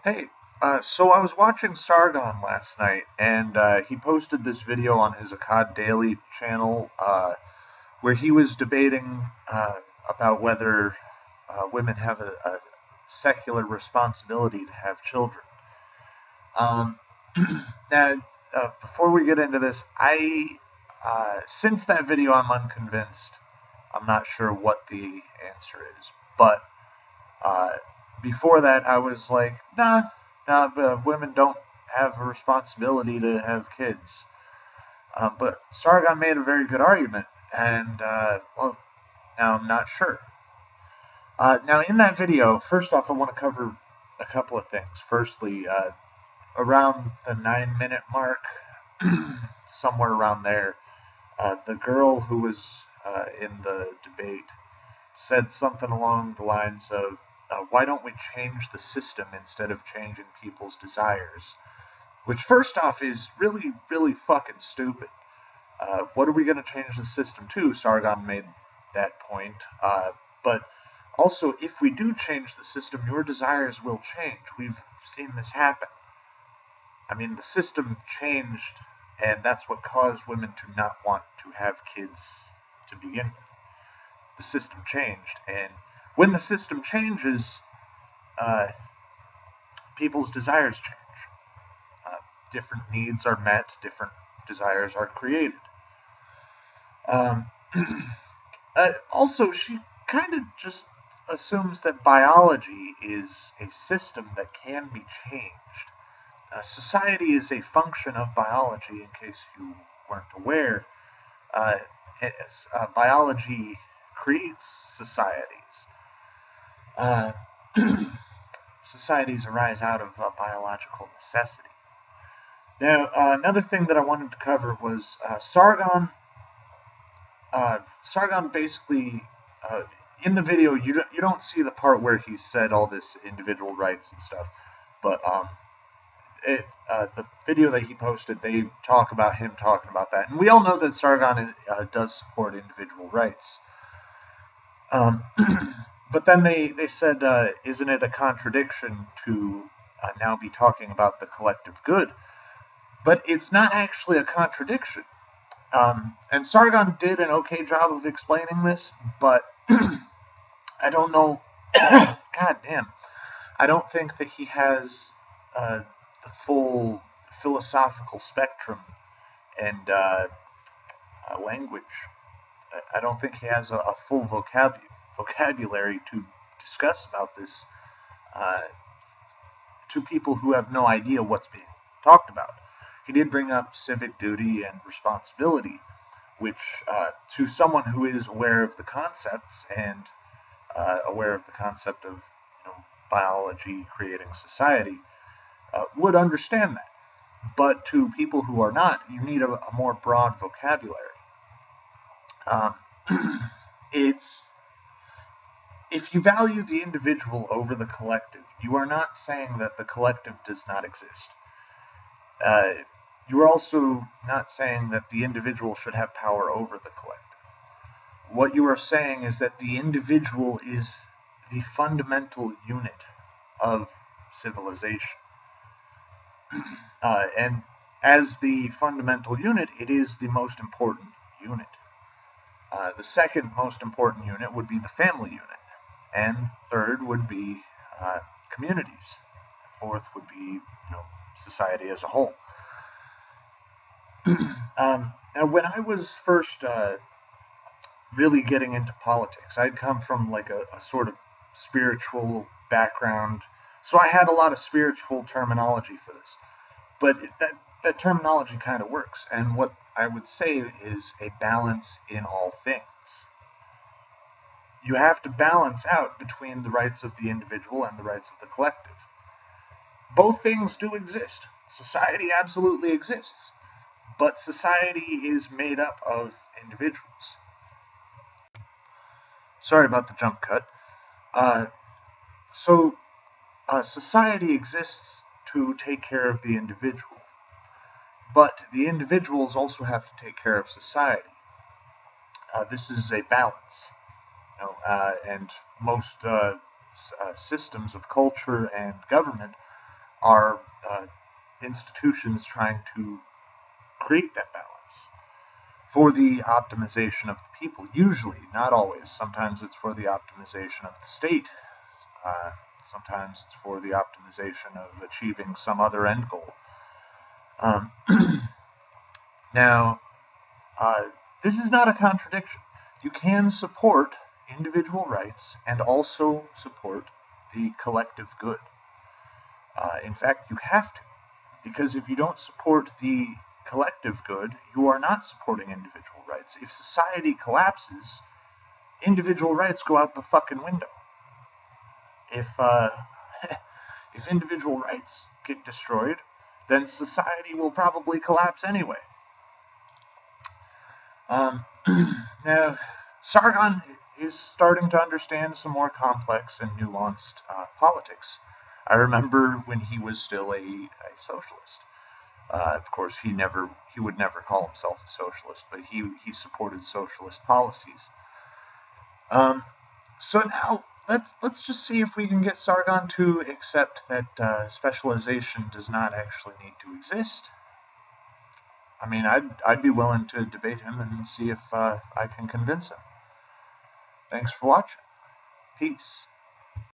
Hey, so I was watching Sargon last night, and he posted this video on his Akkad Daily channel where he was debating about whether women have a secular responsibility to have children. Um, now, before we get into this, since that video, I'm unconvinced. I'm not sure what the answer is, but Uh, before that, I was like, nah, women don't have a responsibility to have kids. But Sargon made a very good argument, and well, now I'm not sure. Now, in that video, first off, I want to cover a couple of things. Firstly, around the 9-minute mark, somewhere around there, the girl who was in the debate said something along the lines of, why don't we change the system instead of changing people's desires? Which, first off, is really, really fucking stupid. What are we going to change the system to? Sargon made that point. But also, if we do change the system, your desires will change. We've seen this happen. I mean, the system changed, and that's what caused women to not want to have kids to begin with. The system changed, and when the system changes, uh, people's desires change. Uh, Different needs are met, different desires are created. Um, Also, she kind of just assumes that biology is a system that can be changed. Society is a function of biology, in case you weren't aware. Uh, Biology creates societies. Uh, Societies arise out of biological necessity. Now, another thing that I wanted to cover was Sargon. Sargon basically, uh, in the video, you don't see the part where he said all this individual rights and stuff, but the video that he posted, they talk about him talking about that, and we all know that Sargon does support individual rights. Um, but then they said, isn't it a contradiction to now be talking about the collective good? But it's not actually a contradiction. And Sargon did an okay job of explaining this, but I don't know. God damn. I don't think that he has the full philosophical spectrum and language. I don't think he has a full vocabulary to discuss about this uh, to people who have no idea what's being talked about. He did bring up civic duty and responsibility, which to someone who is aware of the concepts and aware of the concept of biology creating society would understand that. But to people who are not, you need a more broad vocabulary. Um, it's If you value the individual over the collective, you are not saying that the collective does not exist. Uh, you are also not saying that the individual should have power over the collective. What you are saying is that the individual is the fundamental unit of civilization. And as the fundamental unit, it is the most important unit. The second most important unit would be the family unit. And third would be communities. Fourth would be, society as a whole. Now, when I was first really getting into politics, I'd come from like a sort of spiritual background, so I had a lot of spiritual terminology for this. But that terminology kind of works, and what I would say is a balance in all things. You have to balance out between the rights of the individual and the rights of the collective. Both things do exist. Society absolutely exists, but society is made up of individuals. Sorry about the jump cut. Uh, so, society exists to take care of the individual, but the individuals also have to take care of society. This is a balance. And most systems of culture and government are institutions trying to create that balance for the optimization of the people. Usually, not always. Sometimes it's for the optimization of the state. Uh, Sometimes it's for the optimization of achieving some other end goal. Um, now, this is not a contradiction. You can support individual rights and also support the collective good. In fact, you have to, because if you don't support the collective good, you are not supporting individual rights. If society collapses, individual rights go out the fucking window. If if individual rights get destroyed, then society will probably collapse anyway. Now, Sargon is starting to understand some more complex and nuanced politics. I remember when he was still a socialist. Of course, he would never call himself a socialist, but he supported socialist policies. Um, so now let's just see if we can get Sargon to accept that specialization does not actually need to exist. I mean, I'd be willing to debate him and see if I can convince him. Thanks for watching. Peace.